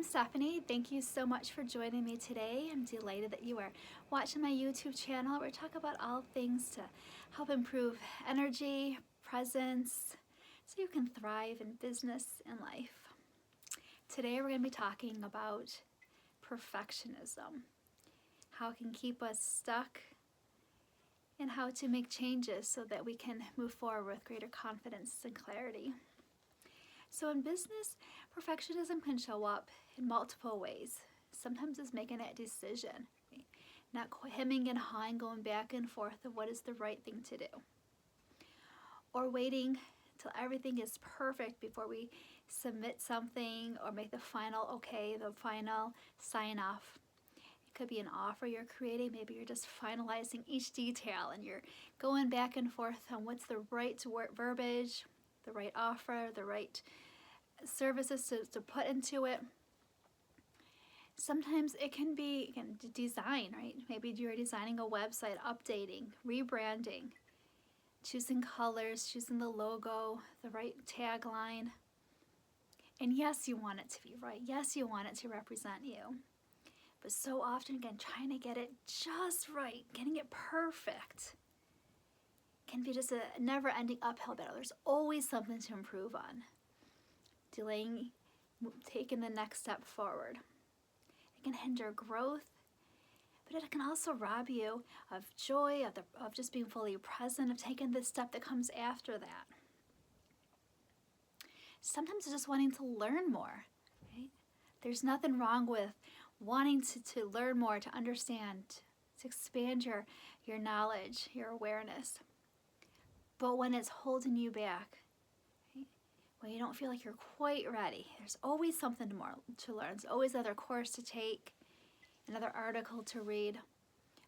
Stephanie. Thank you so much for joining me today. I'm delighted that you are watching my YouTube channel where we talk about all things to help improve energy, presence, so you can thrive in business and life. Today we're going to be talking about perfectionism, how it can keep us stuck, and how to make changes so that we can move forward with greater confidence and clarity. So in business, perfectionism can show up in multiple ways. Sometimes it's making that decision, not hemming and hawing, going back and forth of what is the right thing to do. Or waiting till everything is perfect before we submit something or make the final okay, the final sign off. It could be an offer you're creating. Maybe you're just finalizing each detail and you're going back and forth on what's the right verbiage, the right offer, the right services to put into it. Sometimes it can be, again, design, right? Maybe you're designing a website, updating, rebranding, choosing colors, choosing the logo, the right tagline. And yes, you want it to be right. Yes, you want it to represent you. But so often, again, trying to get it just right, getting it perfect, can be just a never-ending uphill battle. There's always something to improve on. Delaying taking the next step forward. It can hinder growth, but it can also rob you of joy, of just being fully present, of taking the step that comes after that. Sometimes it's just wanting to learn more, right? There's nothing wrong with wanting to learn more, to understand, to expand your knowledge, your awareness. But when it's holding you back, when you don't feel like you're quite ready, there's always something more to learn. There's always another course to take, another article to read.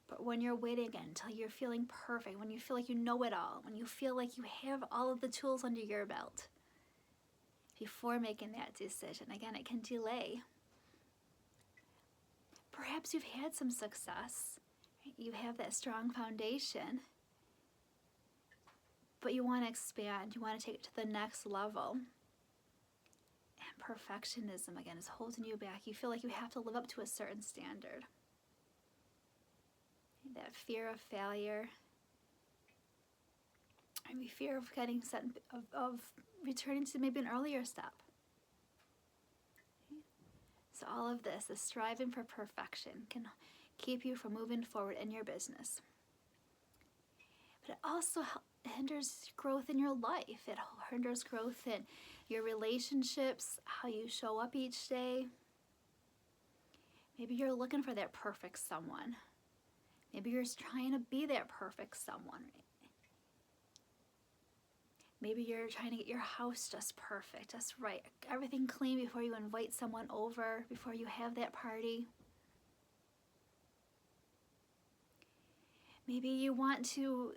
But when you're waiting again until you're feeling perfect, when you feel like you know it all, when you feel like you have all of the tools under your belt, before making that decision, again, it can delay. Perhaps you've had some success. You have that strong foundation, but you want to expand. You want to take it to the next level. And perfectionism, again, is holding you back. You feel like you have to live up to a certain standard. That fear of failure, maybe fear of getting set, of returning to maybe an earlier step. So all of this striving for perfection can keep you from moving forward in your business. But it also hinders growth in your life. It hinders growth in your relationships, how you show up each day. Maybe you're looking for that perfect someone. Maybe you're trying to be that perfect someone. Maybe you're trying to get your house just perfect, just right, everything clean before you invite someone over, before you have that party. Maybe you want to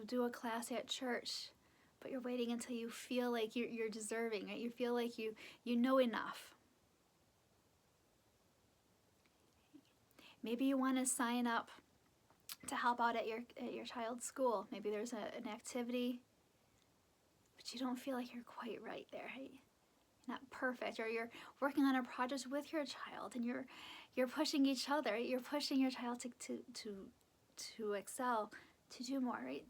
do a class at church, but you're waiting until you feel like you're deserving, right? You feel like you know enough. Maybe you want to sign up to help out at your child's school. Maybe there's an activity, but you don't feel like you're quite right there, right? Not perfect, or you're working on a project with your child and you're pushing each other, right? You're pushing your child to excel, to do more, right?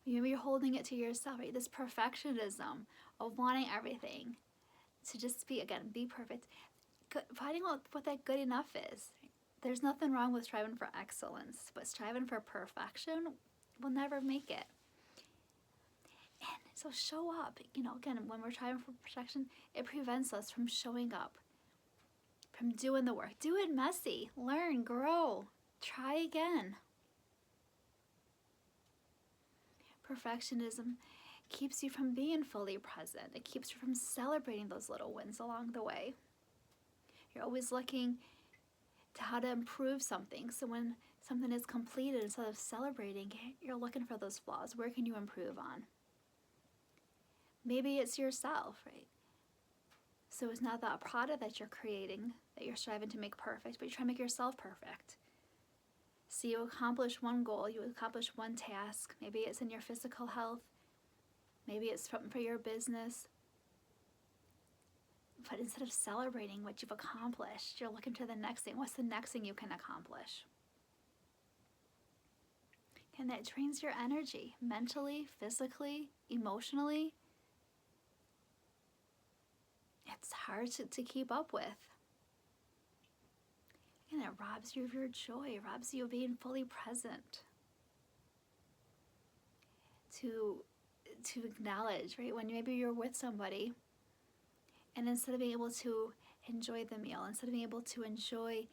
Maybe you're holding it to yourself, right? This perfectionism of wanting everything to just be perfect. Finding out what that good enough is. There's nothing wrong with striving for excellence, but striving for perfection will never make it. And so show up. Again, when we're striving for perfection, it prevents us from showing up, from doing the work. Do it messy. Learn, grow, try again. Perfectionism keeps you from being fully present. It keeps you from celebrating those little wins along the way. You're always looking to how to improve something. So when something is completed, instead of celebrating, you're looking for those flaws. Where can you improve on? Maybe it's yourself, right? So it's not that product that you're creating that you're striving to make perfect, but you're trying to make yourself perfect. So you accomplish one goal, you accomplish one task. Maybe it's in your physical health. Maybe it's for your business. But instead of celebrating what you've accomplished, you're looking to the next thing. What's the next thing you can accomplish? And that drains your energy mentally, physically, emotionally. It's hard to keep up with. And it robs you of your joy, robs you of being fully present. To acknowledge, right? When maybe you're with somebody, and instead of being able to enjoy the meal, instead of being able to enjoy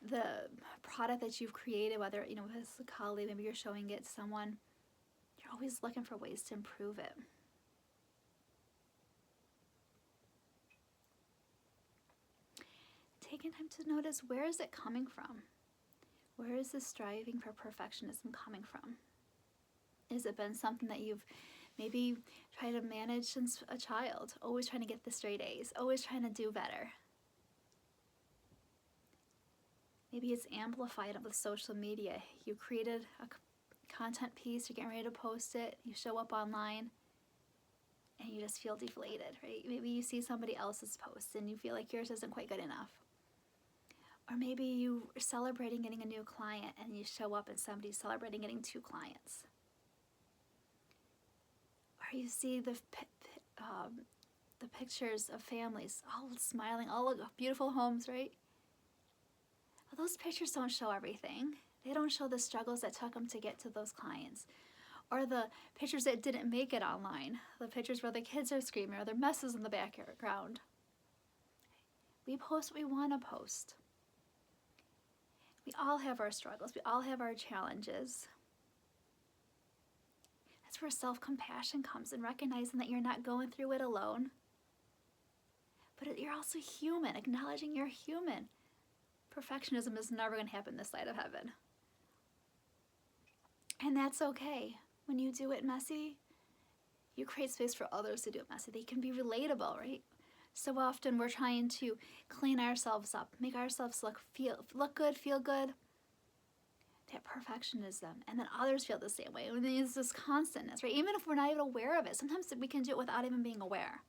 the product that you've created, whether, as a colleague, maybe you're showing it to someone, you're always looking for ways to improve it. Taking time to notice, where is it coming from? Where is this striving for perfectionism coming from? Has it been something that you've maybe tried to manage since a child? Always trying to get the straight A's, always trying to do better. Maybe it's amplified with social media. You created a content piece, you're getting ready to post it, you show up online, and you just feel deflated, right? Maybe you see somebody else's post and you feel like yours isn't quite good enough. Or maybe you're celebrating getting a new client and you show up and somebody's celebrating getting 2 clients. Or you see the pictures of families all smiling, all beautiful homes, right? Well, those pictures don't show everything. They don't show the struggles that took them to get to those clients. Or the pictures that didn't make it online. The pictures where the kids are screaming or there are messes in the background. We post what we want to post. We all have our struggles. We all have our challenges. That's where self-compassion comes in, recognizing that you're not going through it alone. But you're also human, acknowledging you're human. Perfectionism is never going to happen this side of heaven. And that's okay. When you do it messy, you create space for others to do it messy. They can be relatable, right? So often we're trying to clean ourselves up, make ourselves look good, feel good. That perfectionism, and then others feel the same way. And there's this constantness, right? Even if we're not even aware of it, sometimes we can do it without even being aware.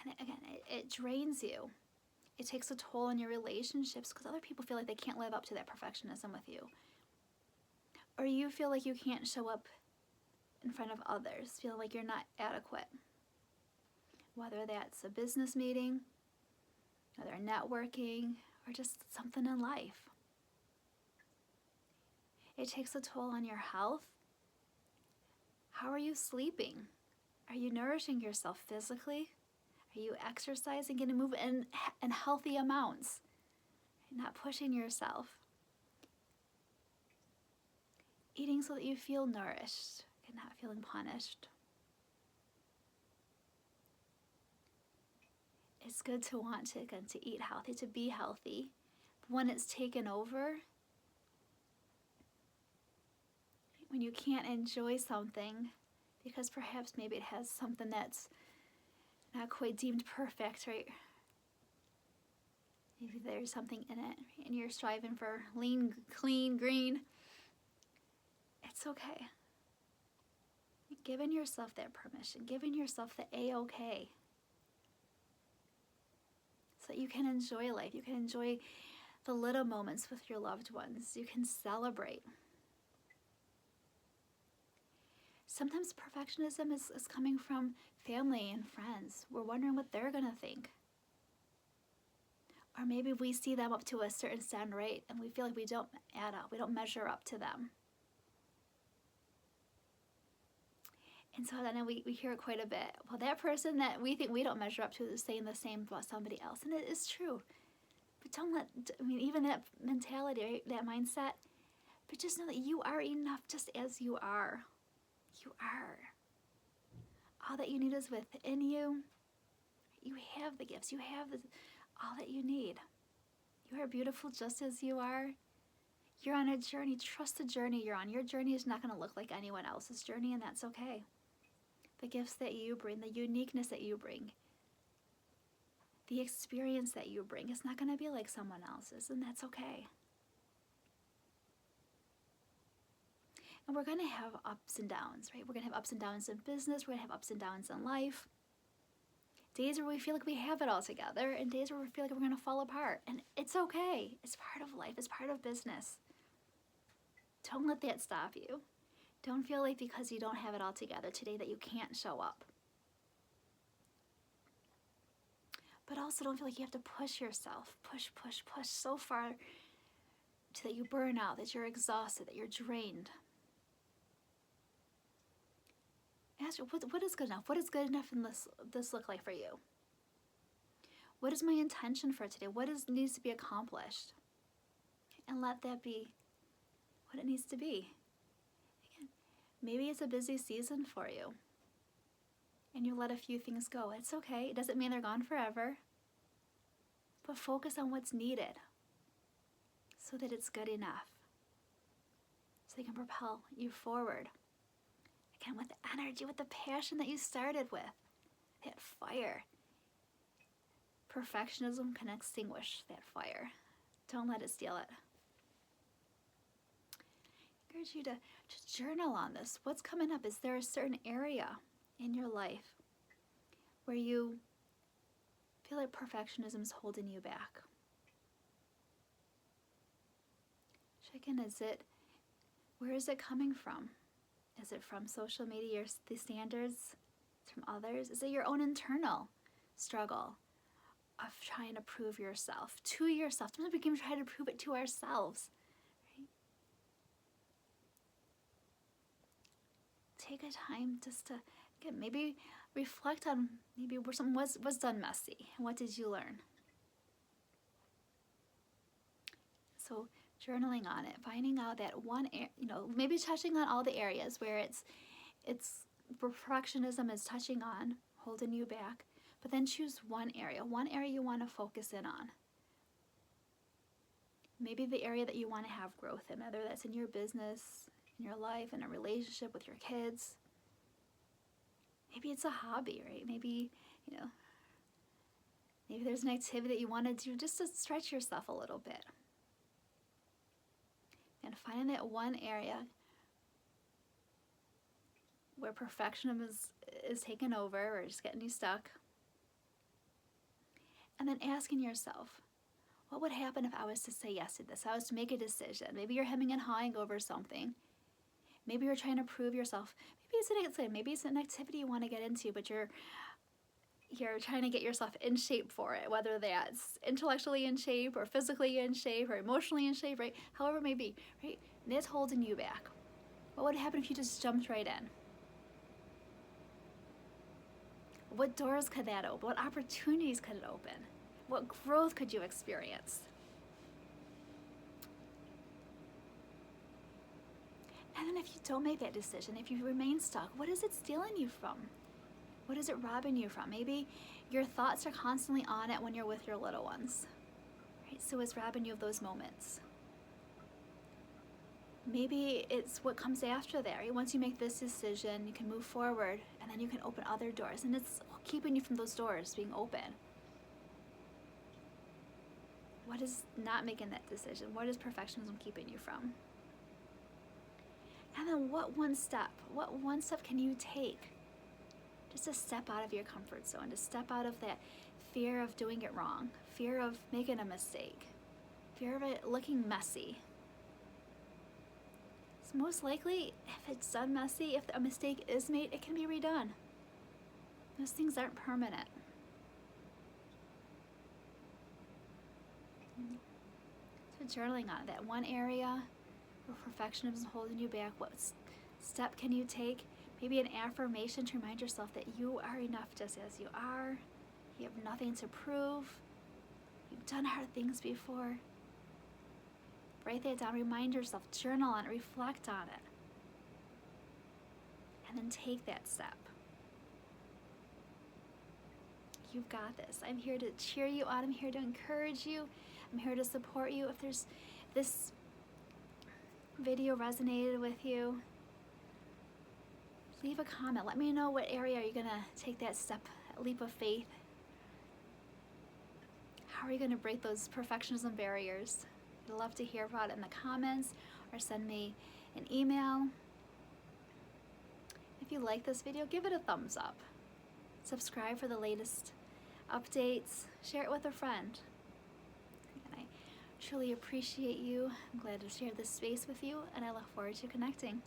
And again, it drains you. It takes a toll on your relationships because other people feel like they can't live up to that perfectionism with you. Or you feel like you can't show up in front of others, feel like you're not adequate. Whether that's a business meeting, whether networking, or just something in life. It takes a toll on your health. How are you sleeping? Are you nourishing yourself physically? Are you exercising, getting moving in healthy amounts? Not pushing yourself. Eating so that you feel nourished and not feeling punished. It's good to want to eat healthy, to be healthy. But when it's taken over, when you can't enjoy something because perhaps maybe it has something that's not quite deemed perfect, right? Maybe there's something in it and you're striving for lean, clean, green. It's okay. Giving yourself that permission, giving yourself the A-okay. So that you can enjoy life. You can enjoy the little moments with your loved ones. You can celebrate. Sometimes perfectionism is coming from family and friends. We're wondering what they're going to think. Or maybe we see them up to a certain standard rate and we feel like we don't add up, we don't measure up to them. And so then we hear it quite a bit. Well, that person that we think we don't measure up to is saying the same about somebody else. And it is true. But even that mentality, right, that mindset, but just know that you are enough just as you are. You are. All that you need is within you. You have the gifts. You have all that you need. You are beautiful just as you are. You're on a journey. Trust the journey you're on. Your journey is not going to look like anyone else's journey, and that's okay. The gifts that you bring, the uniqueness that you bring, the experience that you bring is not going to be like someone else's, and that's okay. And we're going to have ups and downs, right? We're going to have ups and downs in business. We're going to have ups and downs in life. Days where we feel like we have it all together, and days where we feel like we're gonna fall apart. And it's okay. It's part of life. It's part of business. Don't let that stop you. Don't feel like because you don't have it all together today that you can't show up. But also don't feel like you have to push yourself. Push so far that you burn out, that you're exhausted, that you're drained. Ask what is good enough? What does good enough in this look like for you? What is my intention for today? What needs to be accomplished? And let that be what it needs to be. Again, maybe it's a busy season for you, and you let a few things go. It's okay. It doesn't mean they're gone forever. But focus on what's needed so that it's good enough. So they can propel you forward. Again, with the energy, with the passion that you started with. That fire. Perfectionism can extinguish that fire. Don't let it steal it. I encourage you to just journal on this. What's coming up? Is there a certain area in your life where you feel like perfectionism is holding you back? Check in. Where is it coming from? Is it from social media, the standards? It's from others? Is it your own internal struggle of trying to prove yourself to yourself? Sometimes we can try to prove it to ourselves. Right? Take a time just to, again, maybe reflect on maybe where something was done messy. And what did you learn? So journaling on it, finding out that one, maybe touching on all the areas where it's perfectionism is touching on, holding you back, but then choose one area you want to focus in on. Maybe the area that you want to have growth in, whether that's in your business, in your life, in a relationship with your kids. Maybe it's a hobby, right? Maybe there's an activity that you want to do just to stretch yourself a little bit. And finding that one area where perfectionism is taken over or just getting you stuck. And then asking yourself, what would happen if I was to say yes to this? If I was to make a decision. Maybe you're hemming and hawing over something. Maybe you're trying to prove yourself. Maybe it's an activity you want to get into, but you're trying to get yourself in shape for it, whether that's intellectually in shape or physically in shape or emotionally in shape, right? However it may be, right? And it's holding you back. What would happen if you just jumped right in? What doors could that open? What opportunities could it open? What growth could you experience? And then if you don't make that decision, if you remain stuck, what is it stealing you from? What is it robbing you from? Maybe your thoughts are constantly on it when you're with your little ones, right? So it's robbing you of those moments. Maybe it's what comes after that, right? Once you make this decision, you can move forward, and then you can open other doors, and it's keeping you from those doors being open. What is not making that decision? What is perfectionism keeping you from? And then what one step can you take just to step out of your comfort zone, to step out of that fear of doing it wrong, fear of making a mistake, fear of it looking messy? So most likely, if it's done messy, if a mistake is made, it can be redone. Those things aren't permanent. So journaling on that one area where perfectionism is holding you back, what step can you take? Maybe an affirmation to remind yourself that you are enough just as you are. You have nothing to prove. You've done hard things before. Write that down, remind yourself, journal on it, reflect on it. And then take that step. You've got this. I'm here to cheer you on. I'm here to encourage you. I'm here to support you. If this video resonated with you, leave a comment. Let me know what area are you going to take that step, that leap of faith. How are you going to break those perfectionism barriers? I'd love to hear about it in the comments or send me an email. If you like this video, give it a thumbs up. Subscribe for the latest updates, share it with a friend. And I truly appreciate you. I'm glad to share this space with you, and I look forward to connecting.